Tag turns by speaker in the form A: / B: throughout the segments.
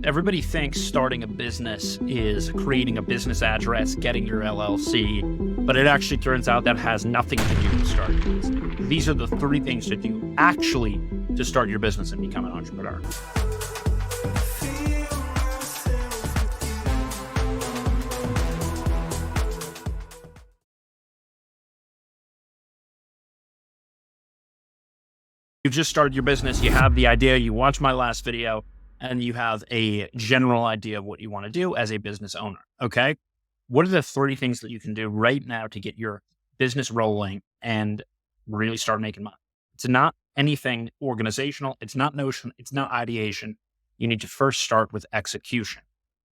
A: Everybody thinks starting a business is creating a business address, getting your LLC, but it actually turns out that has nothing to do with starting a business. These are the 3 things to do actually to start your business and become an entrepreneur. You've just started your business, you have the idea, you watch my last video, and you have a general idea of what you want to do as a business owner, okay? What are the 3 things that you can do right now to get your business rolling and really start making money? It's not anything organizational. It's not Notion. It's not ideation. You need to first start with execution.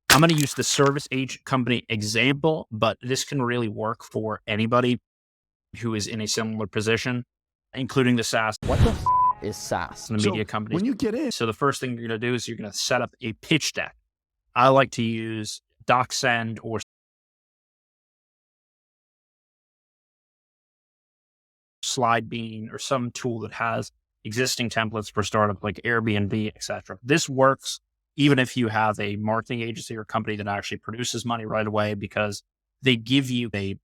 A: I'm going to use the service agent company example, but this can really work for anybody who is in a similar position, including the SaaS.
B: What the is SaaS?
A: The media companies.
C: When you get in,
A: So the first thing you're going to do is you're going to set up a pitch deck. I like to use DocSend or SlideBean or some tool that has existing templates for startups like Airbnb, etc. This works even if you have a marketing agency or company that actually produces money right away, because they give you a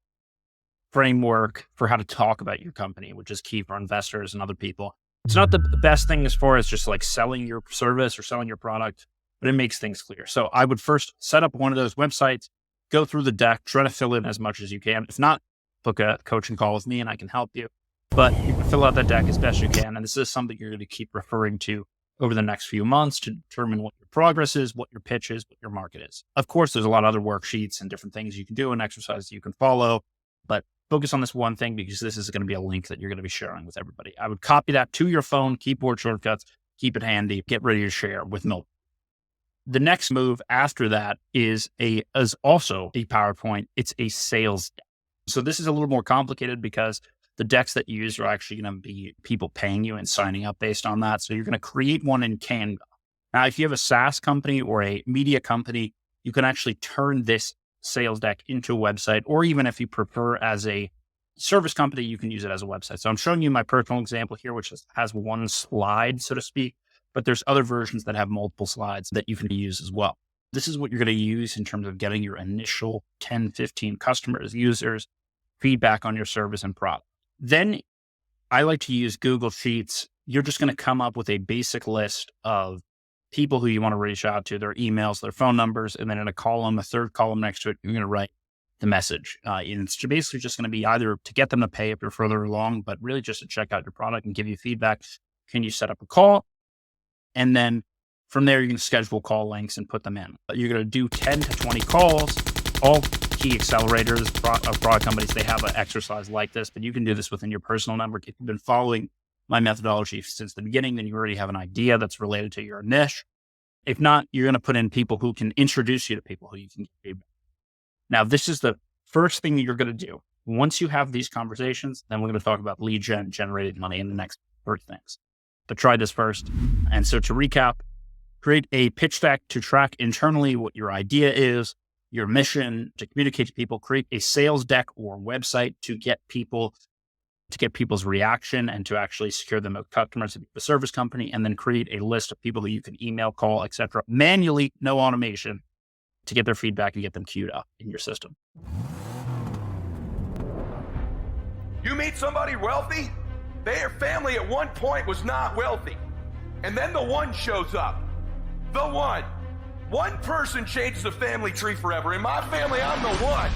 A: framework for how to talk about your company, which is key for investors and other people. It's not the best thing as far as just like selling your service or selling your product, but it makes things clear. So I would first set up one of those websites, go through the deck, try to fill in as much as you can. If not, book a coaching call with me and I can help you. But you can fill out that deck as best you can. And this is something you're going to keep referring to over the next few months to determine what your progress is, what your pitch is, what your market is. Of course, there's a lot of other worksheets and different things you can do and exercises you can follow, but focus on this one thing because this is going to be a link that you're going to be sharing with everybody. I would copy that to your phone, keyboard shortcuts, keep it handy, get ready to share with Milton. The next move after that is also a PowerPoint. It's a sales deck. So this is a little more complicated because the decks that you use are actually going to be people paying you and signing up based on that. So you're going to create one in Canva. Now, if you have a SaaS company or a media company, you can actually turn this sales deck into a website, or even if you prefer as a service company, you can use it as a website. So I'm showing you my personal example here, which has one slide, so to speak, but there's other versions that have multiple slides that you can use as well. This is what you're going to use in terms of getting your initial 10, 15 customers, users, feedback on your service and product. Then I like to use Google Sheets. You're just going to come up with a basic list of people who you want to reach out to, their emails, their phone numbers, and then in a column, a third column next to it, you're going to write the message. And it's basically just going to be either to get them to pay if you're further along, but really just to check out your product and give you feedback. Can you set up a call? And then from there, you can schedule call links and put them in. You're going to do 10 to 20 calls. All key accelerators of product companies, they have an exercise like this, but you can do this within your personal network. If you've been following my methodology since the beginning, then you already have an idea that's related to your niche. If not, you're going to put in people who can introduce you to people who you can get feedback. Now, this is the first thing that you're going to do. Once you have these conversations, then we're going to talk about lead gen, generated money, and the next 3 things. But try this first. And so to recap, create a pitch deck to track internally what your idea is, your mission, to communicate to people, create a sales deck or website to get people's reaction and to actually secure them as customers of the service company, and then create a list of people that you can email, call, etc. Manually, no automation, to get their feedback and get them queued up in your system.
D: You meet somebody wealthy, their family at one point was not wealthy. And then the one shows up. The one. One person changes the family tree forever. In my family, I'm the one.